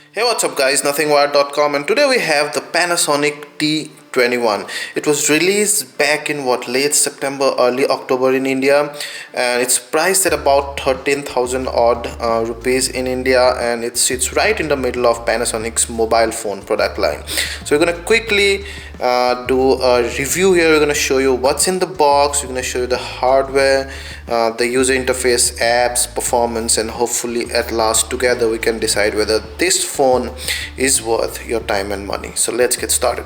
Hey, what's up guys, nothingwired.com, and today we have the Panasonic T21. It was released back in late September, early October in India, and it's priced at about 13,000 odd rupees in India, and it sits right in the middle of Panasonic's mobile phone product line. So we're gonna quickly do a review here. We're gonna show you what's in the box, we're gonna show you the hardware, the user interface, apps, performance, and hopefully at last together we can decide whether this phone is worth your time and money. So let's get started.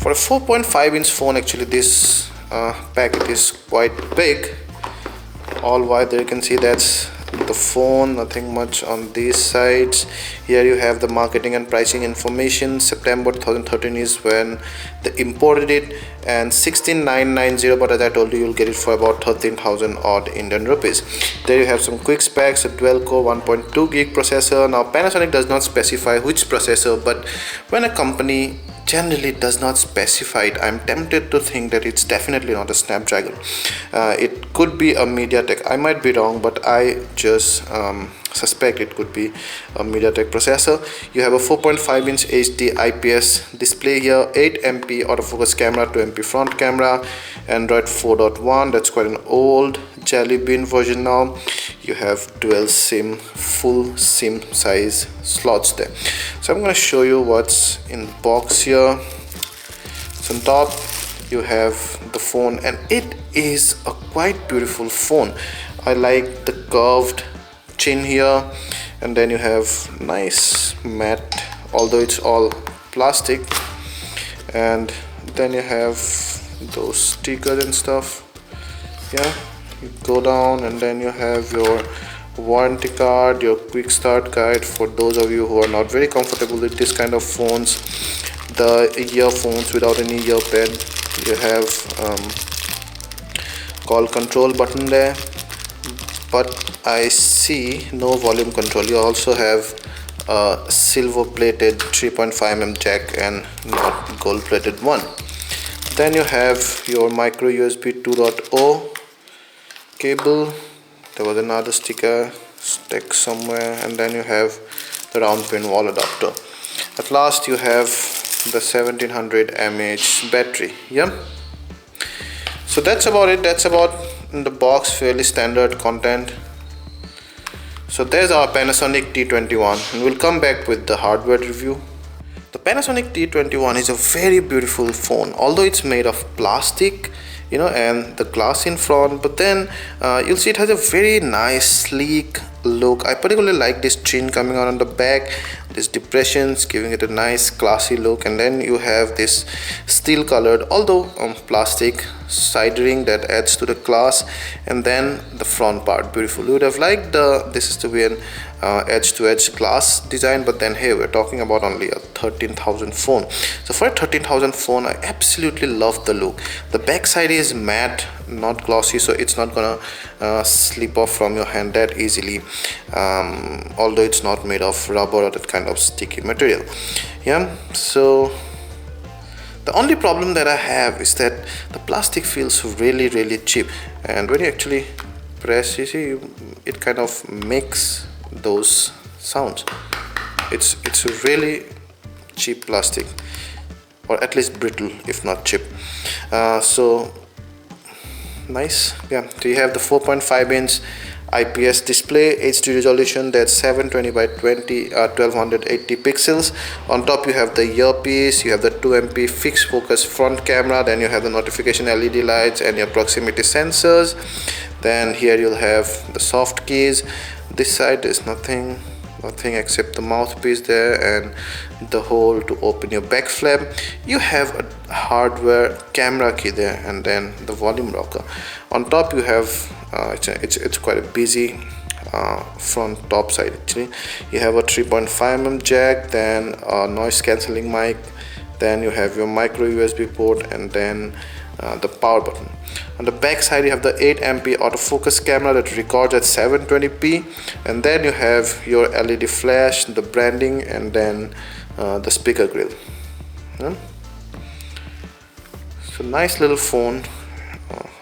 For a 4.5-inch phone, actually this packet is quite big. All white there, you can see that's the phone, nothing much on these sides. Here you have the marketing and pricing information. September 2013 is when they imported it, and 16,990, but as I told you, you'll get it for about 13,000 odd Indian rupees. There you have some quick specs: a dual core 1.2 gig processor. Now Panasonic does not specify which processor, but when a company generally does not specify it, I'm tempted to think that it's definitely not a Snapdragon. It could be a MediaTek. I might be wrong, but I just suspect it could be a MediaTek processor. You have a 4.5-inch HD IPS display here, 8MP autofocus camera, 2MP front camera, Android 4.1. That's quite an old Jelly Bean version now. You have dual SIM, full SIM size slots there. So I'm going to show you what's in the box here. So on top you have the phone, and it is a quite beautiful phone. I like the curved chin here, and then you have nice matte, although it's all plastic, and then you have those stickers and stuff. Yeah, you go down, and then you have your warranty card, your quick start guide for those of you who are not very comfortable with this kind of phones, the earphones without any ear pad. You have call control button there, but I see no volume control. You also have a silver plated 3.5mm jack and not gold plated one. Then you have your micro USB 2.0 cable. There was another sticker stuck somewhere, and then you have the round pin wall adapter. At last you have the 1700 mAh battery. Yeah, so that's about it. That's about in the box, fairly standard content. So there's our Panasonic T21, and we'll come back with the hardware review. The Panasonic T21 is a very beautiful phone, although it's made of plastic, and the glass in front, but then you'll see it has a very nice sleek look. I particularly like this chin coming out on the back, these depressions giving it a nice classy look, and then you have this steel colored, although plastic side ring that adds to the class, and then the front part beautiful. You would have liked this is to be an edge to edge glass design, but then hey, we're talking about only a 13,000 phone. So for a 13,000 phone, I absolutely love the look. The back side is matte, not glossy, so it's not gonna slip off from your hand that easily, although it's not made of rubber or that kind of sticky material. Yeah, so the only problem that I have is that the plastic feels really cheap, and when you actually press, you see it kind of makes those sounds. It's a really cheap plastic, or at least brittle if not cheap. So nice. Yeah, so you have the 4.5-inch IPS display, HD resolution, that's 720 by 1280 pixels. On top you have the earpiece, you have the 2MP fixed focus front camera, then you have the notification LED lights and your proximity sensors. Then here you'll have the soft keys. This side is nothing except the mouthpiece there and the hole to open your back flap. You have a hardware camera key there, and then the volume rocker. On top you have it's quite a busy front top side actually. You have a 3.5mm jack, then a noise cancelling mic, then you have your micro USB port, and then the power button. On the back side you have the 8MP autofocus camera that records at 720p, and then you have your LED flash, the branding, and then the speaker grill. So nice little phone.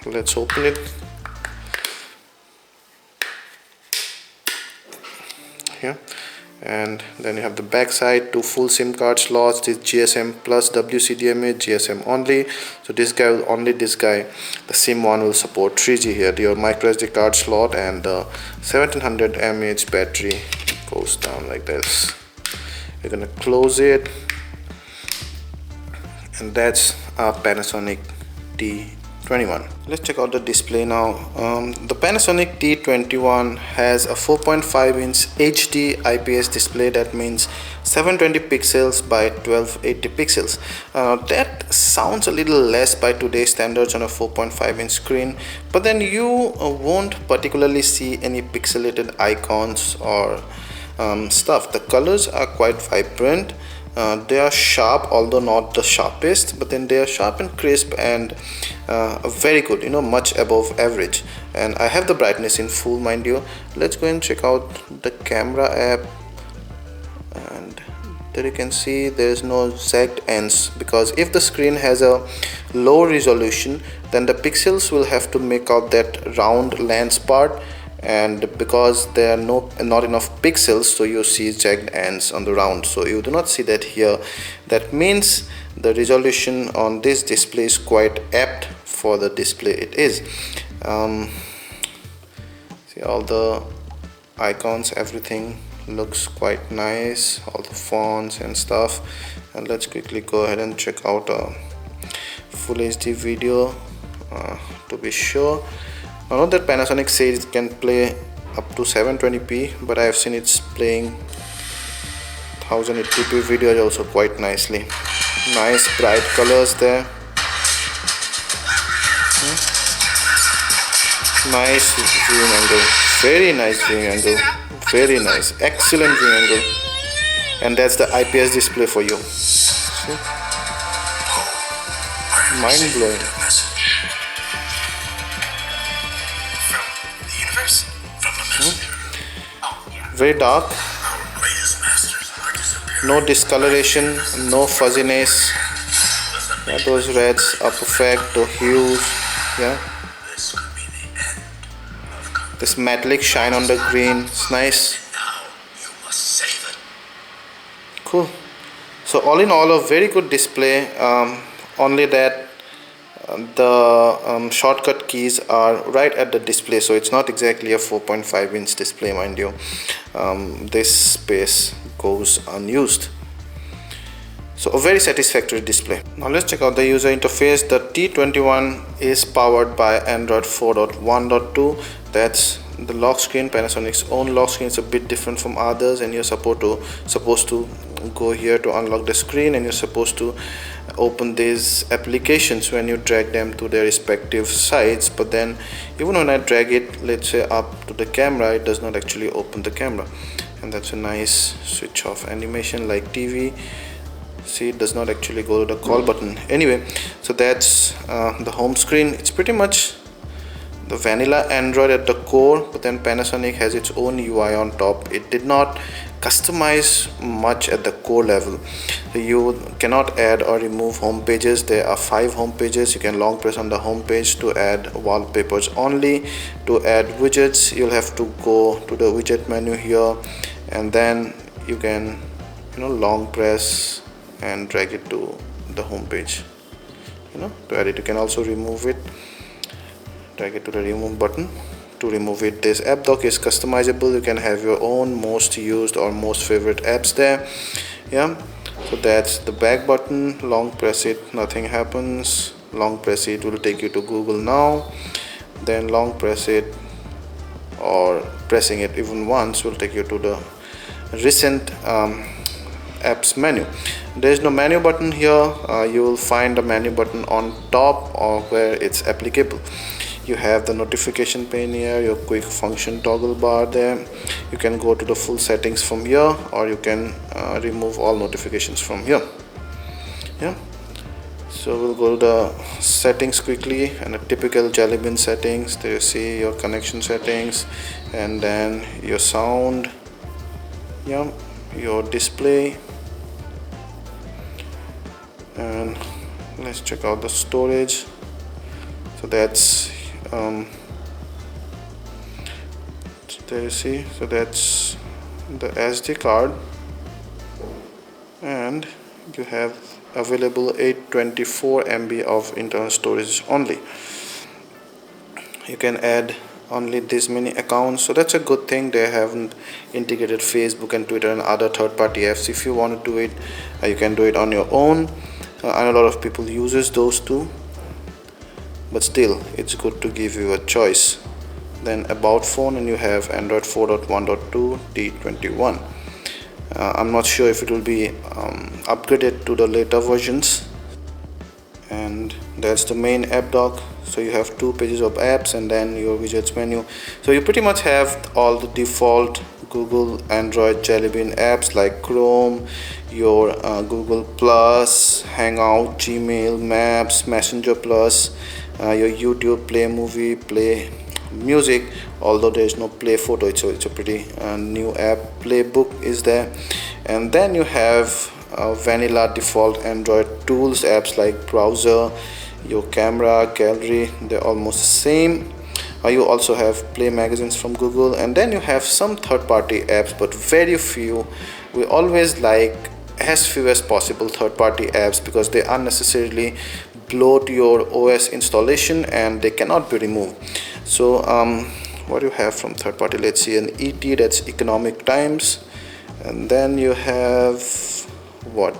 let's open it here. And then you have the back side, 2 full SIM card slots, this GSM plus WCDMA, GSM only. So this guy will only, this guy, the SIM one will support 3G here. Your micro SD card slot and the 1700 mAh battery goes down like this. You're gonna close it, and that's a Panasonic T21. Let's check out the display now. The Panasonic T21 has a 4.5-inch HD IPS display. That means 720 pixels by 1280 pixels. That sounds a little less by today's standards on a 4.5-inch screen, but then you won't particularly see any pixelated icons or stuff. The colors are quite vibrant. They are sharp, although not the sharpest, but then they are sharp and crisp and very good, much above average. And I have the brightness in full, mind you. Let's go and check out the camera app, and there you can see there is no zagged ends, because if the screen has a low resolution, then the pixels will have to make out that round lens part, and because there are not enough pixels, so you see jagged ends on the round. So you do not see that here. That means the resolution on this display is quite apt for the display it is. See all the icons, everything looks quite nice, all the fonts and stuff. And let's quickly go ahead and check out a full HD video to be sure. I know that Panasonic says it can play up to 720p, but I have seen it's playing 1080p video also quite nicely. Nice bright colors there. Nice viewing angle, very nice viewing angle, very nice, excellent viewing angle. And that's the IPS display for you. See? Mind blowing. Very dark, no discoloration, no fuzziness. Yeah, those reds are perfect, the hues. Yeah, this metallic shine on the green, it's nice. Cool. So all in all, a very good display. Only that the shortcut keys are right at the display, so it's not exactly a 4.5-inch display, mind you. This space goes unused. So a very satisfactory display. Now let's check out the user interface. The T21 is powered by Android 4.1.2. That's the lock screen. Panasonic's own lock screen is a bit different from others, and you're supposed to go here to unlock the screen, and you're supposed to open these applications when you drag them to their respective sites. But then even when I drag it, let's say up to the camera, it does not actually open the camera. And that's a nice switch off animation like TV. See, it does not actually go to the call button. Anyway, so that's the home screen. It's pretty much the vanilla Android at the core, but then Panasonic has its own UI on top. It did not customize much at the core level. You cannot add or remove home pages. There are 5 home pages. You can long press on the home page to add wallpapers only. To add widgets, you'll have to go to the widget menu here, and then you can long press and drag it to the home page. To add it, you can also remove it. Drag it to the remove button to remove it. This app dock is customizable. You can have your own most used or most favorite apps there. Yeah, so that's the back button. Long press it, nothing happens. Long press it will take you to Google Now. Then long press it, or pressing it even once, will take you to the recent apps menu. There is no menu button here. You will find a menu button on top or where it's applicable. You have the notification pane here, your quick function toggle bar there. You can go to the full settings from here, or you can remove all notifications from here. Yeah, so we'll go to the settings quickly, and a typical Jelly Bean settings. There you see your connection settings, and then your sound, yeah, your display, and let's check out the storage. So that's there you see. So that's the SD card, and you have available 824 MB of internal storage only. You can add only this many accounts, so that's a good thing. They haven't integrated Facebook and Twitter and other third-party apps. If you want to do it, you can do it on your own. I know a lot of people uses those too, but still it's good to give you a choice. Then about phone, and you have Android 4.1.2 T21. I'm not sure if it will be upgraded to the later versions. And that's the main app dock. So you have 2 pages of apps and then your widgets menu. So you pretty much have all the default Google Android Jelly Bean apps like Chrome, your Google Plus, Hangout, Gmail, Maps, Messenger Plus, your YouTube, Play Movie, Play Music, although there is no Play Photo. It's a pretty new app. Playbook is there. And then you have vanilla default Android tools apps like browser, your camera, gallery. They're almost the same. You also have Play magazines from Google, and then you have some third-party apps, but very few. We always like as few as possible third-party apps because they unnecessarily bloat your OS installation and they cannot be removed. So what do you have from third-party? Let's see, an ET, that's Economic Times, and then you have what,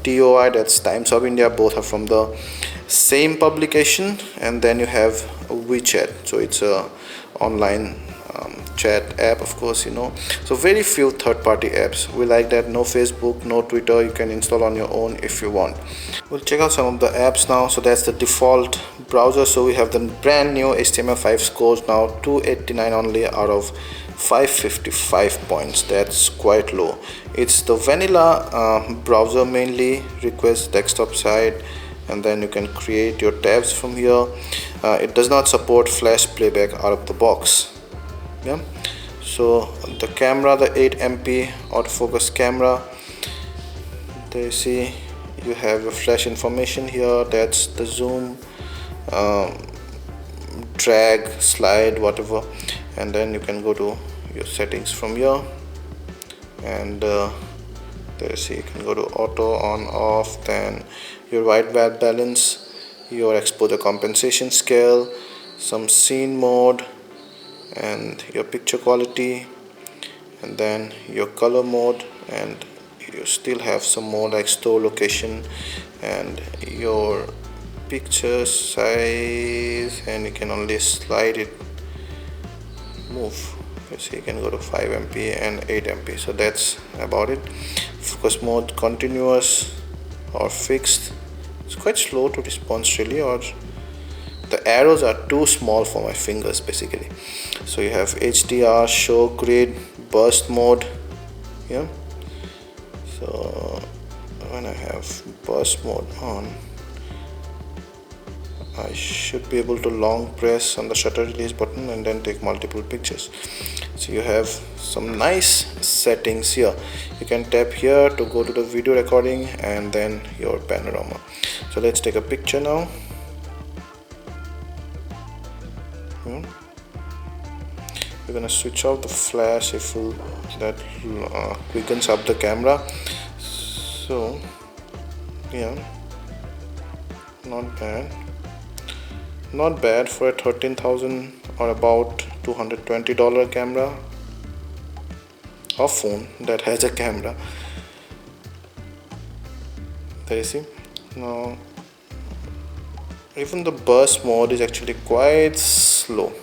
TOI, that's Times of India. Both are from the same publication. And then you have WeChat, so it's a online chat app, of course, you know. So very few third-party apps. We like that. No Facebook, no Twitter. You can install on your own if you want. We'll check out some of the apps now. So that's the default browser. So we have the brand new HTML5 scores now, 289 only out of 555 points. That's quite low. It's the vanilla browser, mainly request desktop side, and then you can create your tabs from here. It does not support flash playback out of the box. Yeah. So the camera, the 8MP autofocus camera, there you see you have your flash information here. That's the zoom, drag, slide, whatever, and then you can go to your settings from here, and there you see you can go to auto, on, off, then your white balance, your exposure compensation scale, some scene mode, and your picture quality, and then your color mode, and you still have some more like store location and your picture size, and you can only slide it, move. So you can go to 5MP and 8MP. So that's about it. Focus mode, continuous or fixed. It's quite slow to response really, or the arrows are too small for my fingers basically. So you have HDR, show grid, burst mode. Yeah. So when I have burst mode on, I should be able to long press on the shutter release button and then take multiple pictures. So you have some nice settings here. You can tap here to go to the video recording and then your panorama. So let's take a picture now. We're gonna switch off the flash if that quickens up the camera. So yeah, not bad for a 13,000 or about $220 camera or phone that has a camera. There you see. Now even the burst mode is actually quite slow.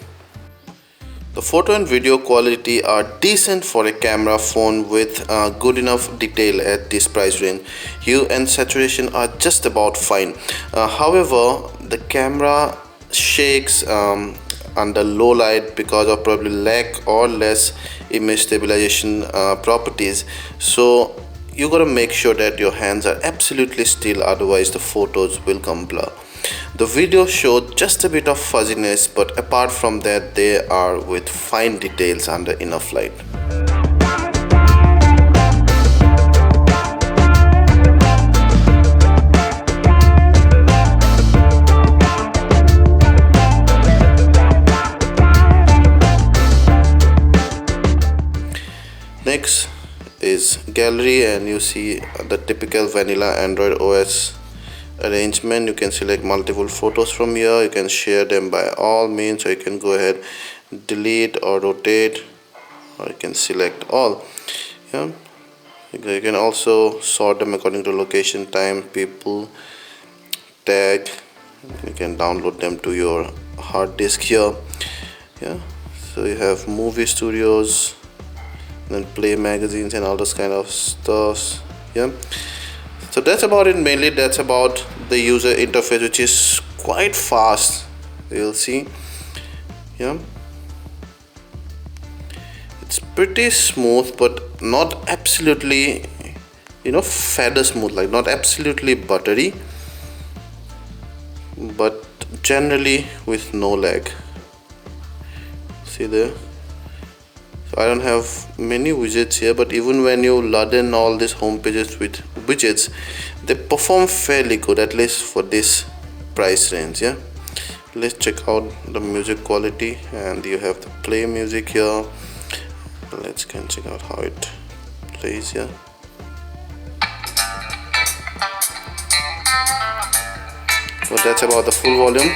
The photo and video quality are decent for a camera phone with good enough detail at this price range. Hue and saturation are just about fine. However, the camera shakes under low light because of probably lack or less image stabilization properties. So you gotta make sure that your hands are absolutely still, otherwise the photos will come blur. The video showed just a bit of fuzziness, but apart from that they are with fine details under enough light. is gallery, and you see the typical vanilla Android OS arrangement. You can select multiple photos from here. You can share them by all means, or you can go ahead, delete or rotate, or you can select all. Yeah, you can also sort them according to location, time, people, tag. You can download them to your hard disk here. Yeah, so you have movie studios, then play magazines and all those kind of stuff. Yeah, so that's about it. Mainly that's about the user interface, which is quite fast, you'll see. Yeah, it's pretty smooth, but not absolutely, feather smooth, like not absolutely buttery, but generally with no lag. See there, so I don't have many widgets here, but even when you load in all these home pages with widgets, they perform fairly good, at least for this price range. Yeah, let's check out the music quality, and you have the play music here. Let's check out how it plays here. So that's about the full volume.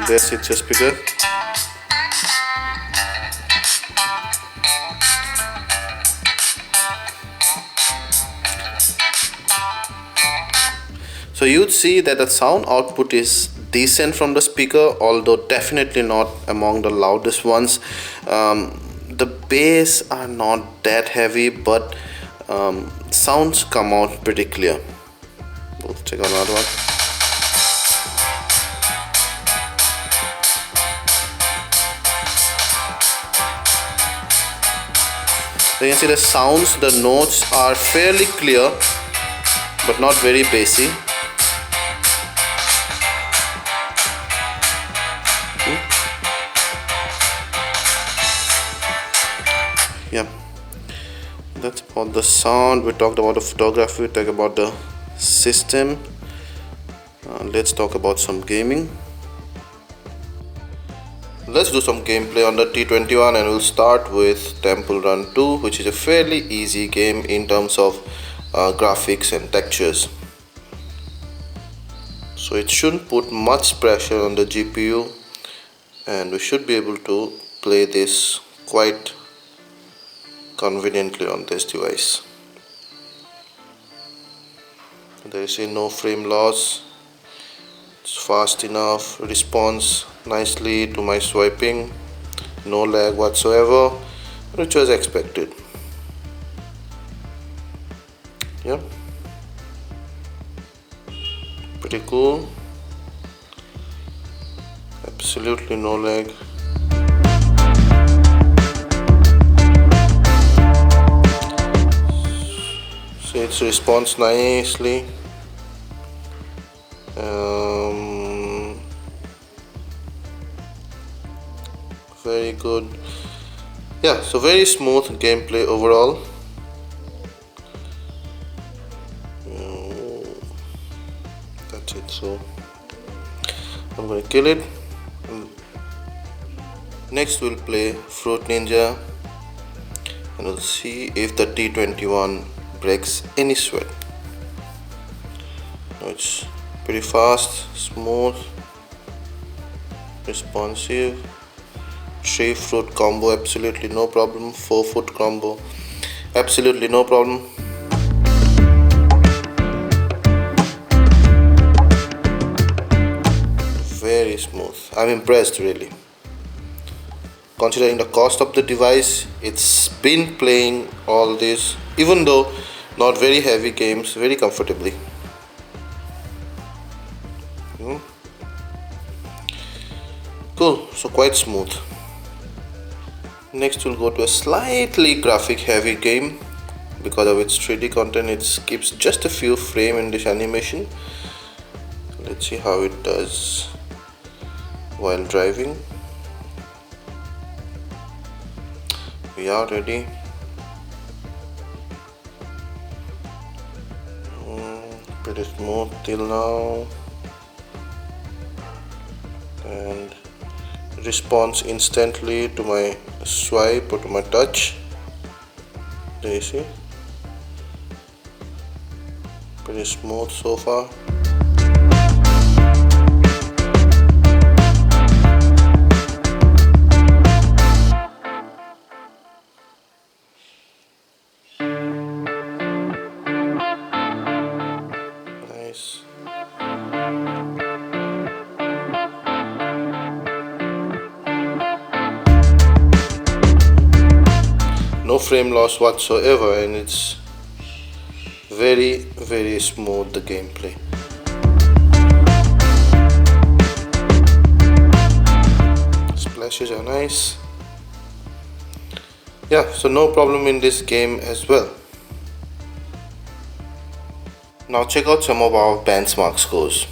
There's it's your speaker. So you'd see that the sound output is decent from the speaker, although definitely not among the loudest ones. The bass are not that heavy, but sounds come out pretty clear. We'll check out another one. So you can see the sounds, the notes are fairly clear, but not very bassy. Yeah, that's about the sound. We talked about the photography, we talked about the system. Let's talk about some gaming. Let's do some gameplay on the T21, and we'll start with Temple Run 2, which is a fairly easy game in terms of graphics and textures. So it shouldn't put much pressure on the GPU, and we should be able to play this quite conveniently on this device. There is no frame loss. It's fast enough, responds nicely to my swiping, no lag whatsoever, which was expected. Yeah, pretty cool. Absolutely no lag. So it responds nicely. Very good. Yeah, so very smooth gameplay overall. That's it. So I'm gonna kill it. Next we'll play Fruit Ninja, and we'll see if the T21 breaks any sweat. It's pretty fast, smooth, responsive. 3 fruit combo, absolutely no problem. 4 fruit combo, absolutely no problem. Very smooth. I'm impressed really. Considering the cost of the device, it's been playing all this, even though not very heavy games, very comfortably. Cool, so quite smooth. Next we'll go to a slightly graphic heavy game. Because of its 3D content, it skips just a few frames in this animation. Let's see how it does while driving. We are ready. Pretty smooth till now, and responds instantly to my swipe or to my touch. There you see, pretty smooth so far. Nice. No frame loss whatsoever, and it's very smooth, the gameplay. Splashes are nice. Yeah, so no problem in this game as well. Now check out some of our benchmark scores.